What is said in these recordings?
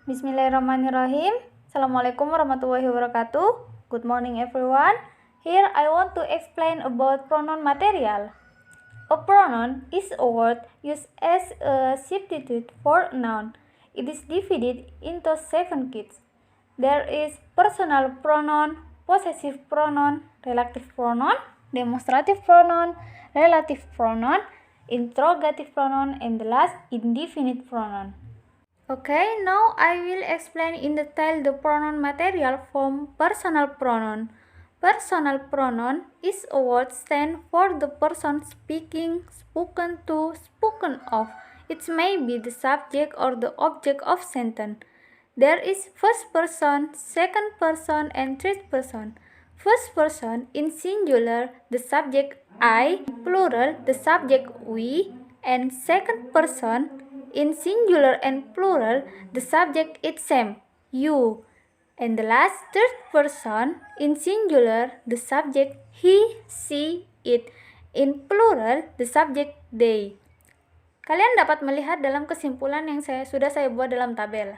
Bismillahirrahmanirrahim. Assalamualaikum warahmatullahi wabarakatuh. Good morning everyone. Here I want to explain about pronoun material. A pronoun is a word used as a substitute for a noun. It is divided into 7 kinds. There is personal pronoun, possessive pronoun, relative pronoun, demonstrative pronoun, relative pronoun, interrogative pronoun, and the last indefinite pronoun. Okay, now I will explain in detail the pronoun material from personal pronoun. Personal pronoun is a word stand for the person speaking, spoken to, spoken of. It may be the subject or the object of sentence. There is first person, second person, and third person. First person in singular, the subject I, plural, the subject we, and second person in singular and plural, the subject is same, you. And the last third person in singular, the subject he, she, it. In plural, the subject they. Kalian dapat melihat dalam kesimpulan yang sudah saya buat dalam tabel.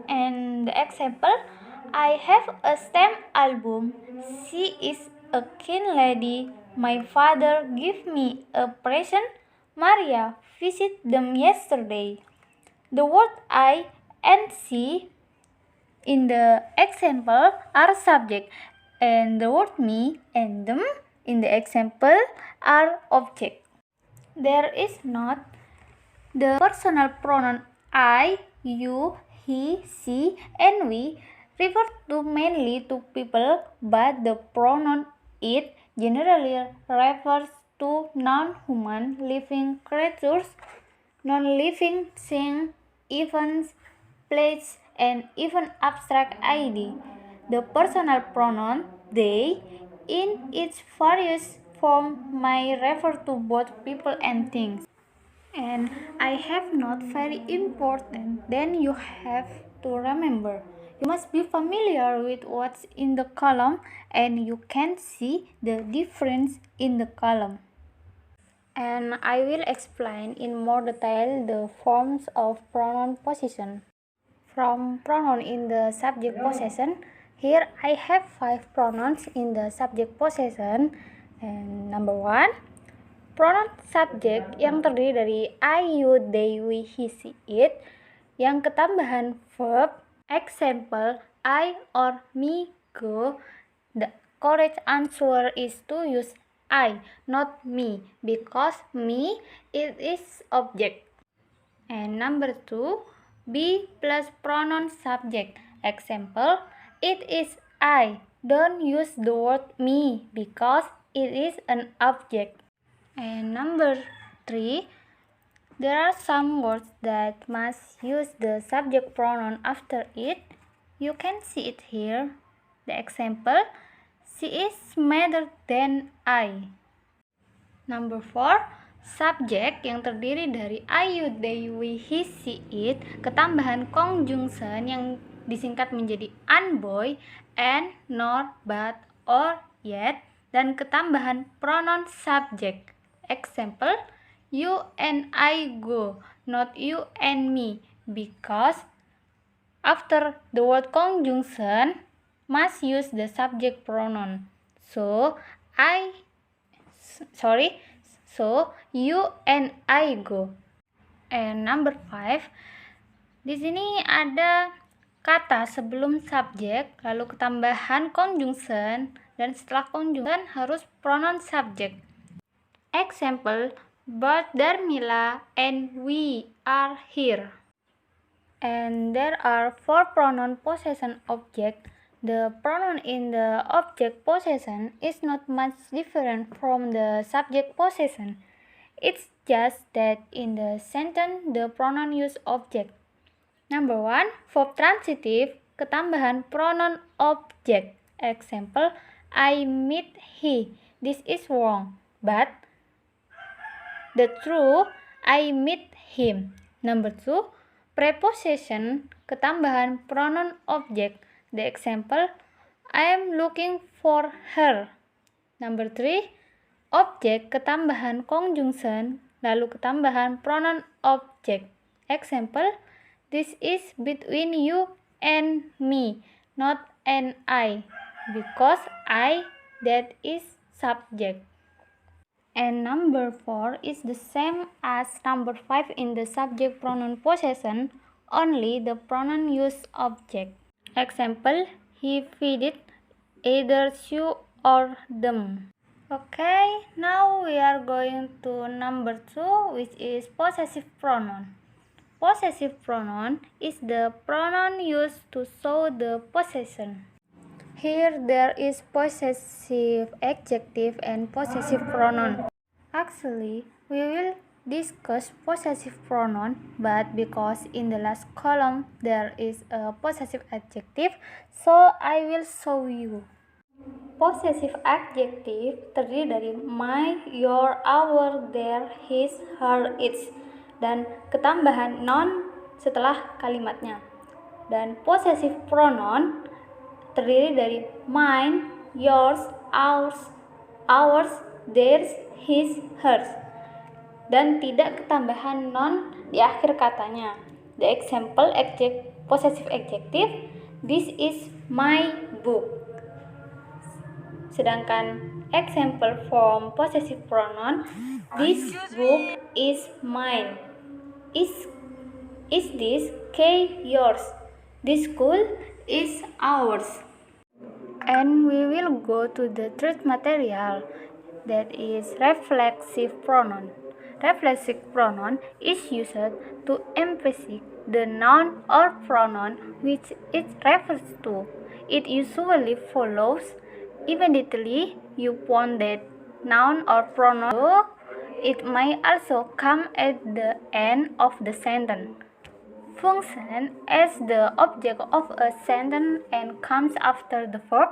And the example, I have a stamp album. She is a keen lady. My father gave me a present. Maria visited them yesterday. The word I and she in the example are subject, and the word me and them in the example are object. There is not the personal pronoun I, you, he, she, and we refer to mainly to people, but the pronoun it generally refers to non-human living creatures, non-living things, events, places, and even abstract ID. The personal pronoun they in its various form may refer to both people and things. And I have not very important, then you have to remember. You must be familiar with what's in the column and you can see the difference in the column. And I will explain in more detail the forms of pronoun possession. From pronoun in the subject possession, here I have 5 pronouns in the subject possession. And number 1, pronoun subject yang terdiri dari I, you, they, we, he, she, it, yang ketambahan verb, example, I or me go. The correct answer is to use I, not me, because me it is object. And number 2, be plus pronoun subject. Example, it is I. Don't use the word me because it is an object. And number 3, there are some words that must use the subject pronoun after it. You can see it here. The example, she is smarter than I. Number 4, subject yang terdiri dari I, you, they, we, he, she, it, ketambahan conjunction yang disingkat menjadi unboy, and, nor, but, or, yet, dan ketambahan pronoun subject. Example, you and I go, not you and me, because after the word conjunction must use the subject pronoun. So you and I go. And number 5, di sini ada kata sebelum subjek, lalu ketambahan conjunction, dan setelah conjunction harus pronoun subject. Example, Bert, Darmila, and we are here. And there are 4 pronoun possession object. The pronoun in the object possession is not much different from the subject possession. It's just that in the sentence the pronoun use object. Number 1, verb transitive, ketambahan pronoun object. Example, I meet he. This is wrong, but the true, I meet him. Number 2, preposition, ketambahan pronoun object. The example, I am looking for her. Number 3, object, ketambahan conjunction, lalu ketambahan pronoun object. Example, This is between you and me, not and I, because I, that is subject. And number 4 is the same as number 5 in the subject pronoun possession, only the pronoun use object. Example, he feeded either you or them. Okay, now we are going to number 2, which is possessive pronoun. Possessive pronoun is the pronoun used to show the possession. Here there is possessive adjective and possessive pronoun. Actually, we will discuss possessive pronoun, but because in the last column there is a possessive adjective, so I will show you. Possessive adjective terdiri dari my, your, our, their, his, her, its, dan ketambahan non setelah kalimatnya. Dan possessive pronoun terdiri dari mine, yours, ours, theirs, his, hers, dan tidak ketambahan non di akhir katanya. The example possessive adjective, this is my book. Sedangkan example form possessive pronoun, this book is mine. Is this cake yours? This school is ours. And we will go to the third material, that is reflexive pronoun. Reflexive pronoun is used to emphasize the noun or pronoun which it refers to. It usually follows immediately upon that noun or pronoun, though it may also come at the end of the sentence. Function as the object of a sentence and comes after the verb,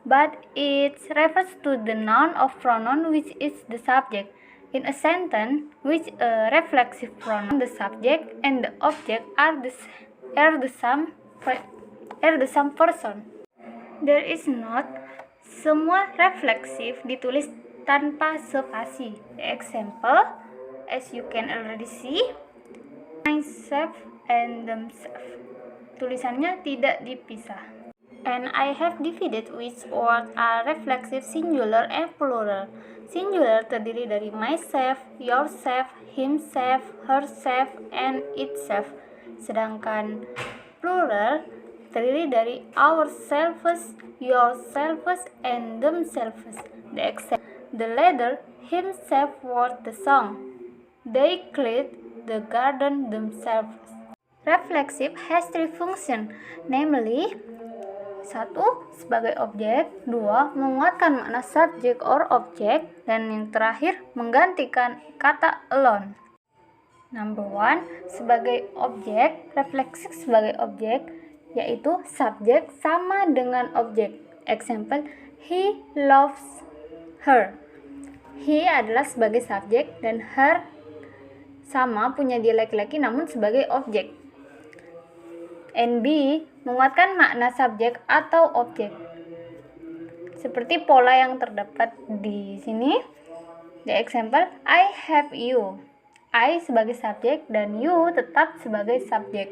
but it refers to the noun or pronoun which is the subject. In a sentence which a reflexive pronoun, the subject and the object are the same person. There is not semua refleksif ditulis tanpa spasi. Example, as you can already see, myself and themselves. Tulisannya tidak dipisah. And I have divided which words are reflexive singular and plural. Singular terdiri dari myself, yourself, himself, herself, and itself. Sedangkan plural terdiri dari ourselves, yourselves, and themselves. The latter himself wrote the song. They cleared the garden themselves. Reflexive has three functions, namely 1. Sebagai objek, 2. Menguatkan makna subject or object, dan yang terakhir menggantikan kata alone. Number 1. Sebagai objek, refleksif sebagai objek, yaitu subjek sama dengan objek. Example, he loves her. He adalah sebagai subjek dan her sama punya dia laki-laki namun sebagai objek. And B, menguatkan makna subjek atau objek. Seperti pola yang terdapat di sini. The example, I have you. I sebagai subjek dan you tetap sebagai subjek.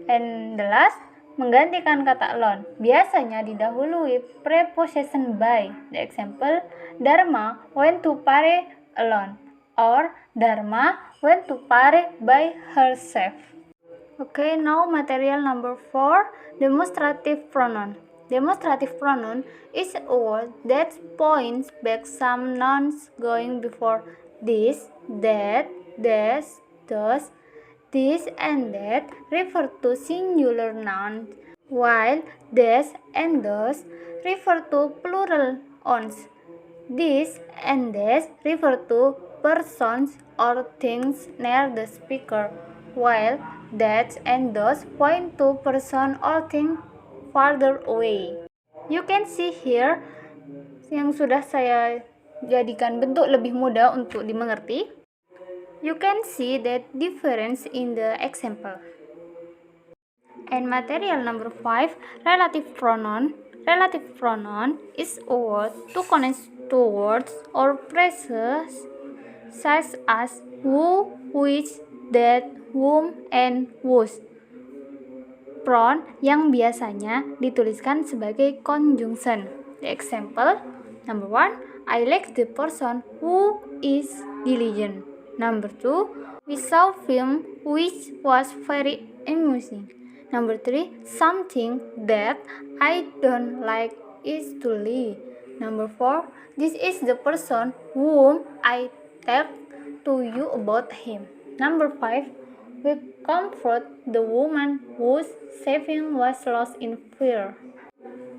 And the last, menggantikan kata alone. Biasanya didahului preposition by. The example, Dharma went to Pare alone. Or Dharma went to Pare by herself. Okay, now material number 4, demonstrative pronoun. Demonstrative pronoun is a word that points back some nouns going before this, that, this, thus, this, and that refer to singular nouns, while this and thus refer to plural nouns. This and this refer to persons or things near the speaker, while that and those point to person or thing farther away. You can see here yang sudah saya jadikan bentuk lebih mudah untuk dimengerti. You can see that difference in the example. And material number 5, relative pronoun. Relative pronoun is a word to connect two words or phrases such as who, which, that, whom, and whose. pronoun yang biasanya dituliskan sebagai conjunction. The example, number 1, I like the person who is diligent. Number 2, we saw film which was very amusing. Number 3, something that I don't like is to lie. Number 4, this is the person whom I talked to you about him. Number 5, we comfort the woman whose saving was lost in fire.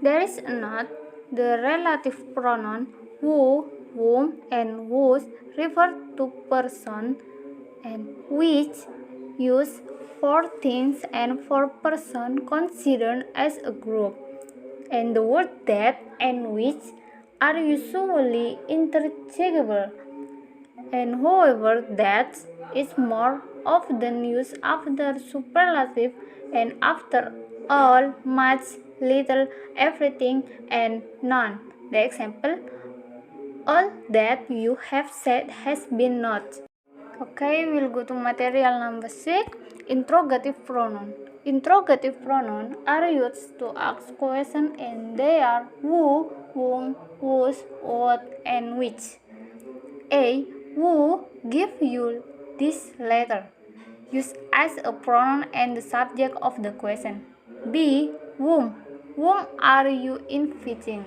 There is a note. The relative pronoun who, whom, and whose refer to person and which use for things and for person considered as a group. And the word that and which are usually interchangeable. And however, that is more often used after superlative and after all, much, little, everything, and none. The example, all that you have said has been not. Okay, we'll go to material number 6, interrogative pronoun. Interrogative pronouns are used to ask questions and they are who, whom, whose, what, and which. A. Who give you this letter? Use as a pronoun and the subject of the question. B. Whom? Whom are you inviting?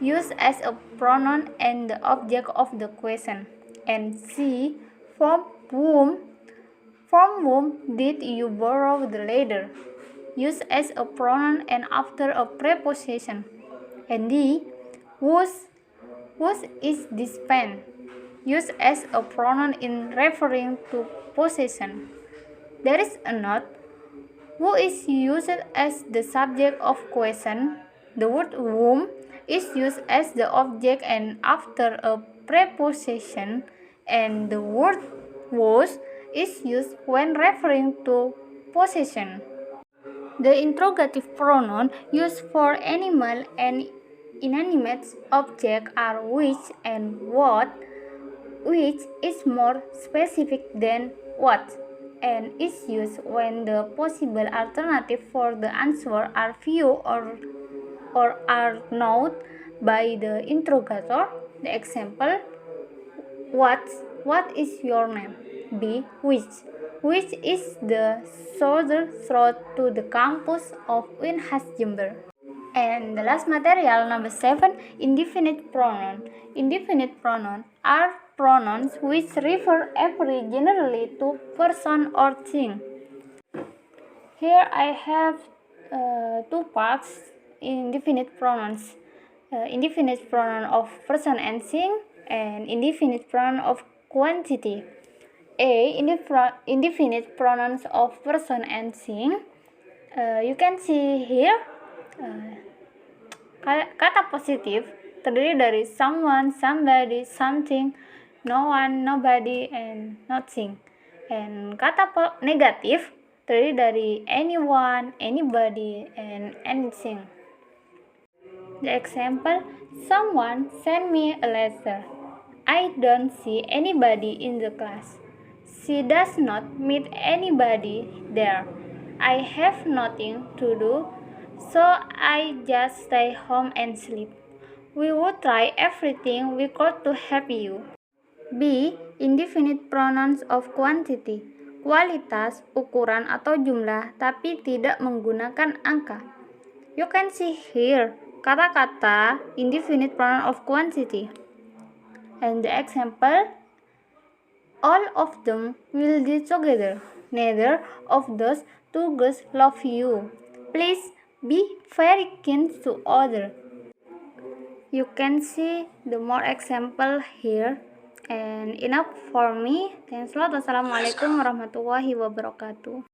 Use as a pronoun and the object of the question. And C. From whom? From whom did you borrow the letter? Use as a pronoun and after a preposition. And D. Whose is this pen? Use as a pronoun in referring to possession. There is a note. Who is used as the subject of question. The word whom is used as the object and after a preposition, and the word whose is used when referring to possession. The interrogative pronoun used for animal and inanimate objects are which and what, which is more specific than what, and is used when the possible alternatives for the answer are few or are known by the interrogator. The example, what is your name? B. Which is the shortest road to the campus of Unhas Jember. And the last material, number 7, indefinite pronoun. Indefinite pronoun are pronouns which refer every generally to person or thing. Here I have two parts indefinite pronouns. Indefinite pronoun of person and thing and indefinite pronoun of quantity. A. Indefinite pronouns of person and thing. You can see here kata positif terdiri dari someone, somebody, something, no one, nobody, and nothing. And kata negatif terdiri dari anyone, anybody, and anything. The example, someone sent me a letter. I don't see anybody in the class. She does not meet anybody there. I have nothing to do, so I just stay home and sleep. We would try everything we could to help you. B. Indefinite pronouns of quantity. Kualitas, ukuran atau jumlah, tapi tidak menggunakan angka. You can see here kata-kata indefinite pronoun of quantity. And the example, all of them will be together. Neither of those two girls love you. Please be very kind to others. You can see the more example here. And enough for me. Thanks a lot. Wassalamualaikum warahmatullahi wabarakatuh.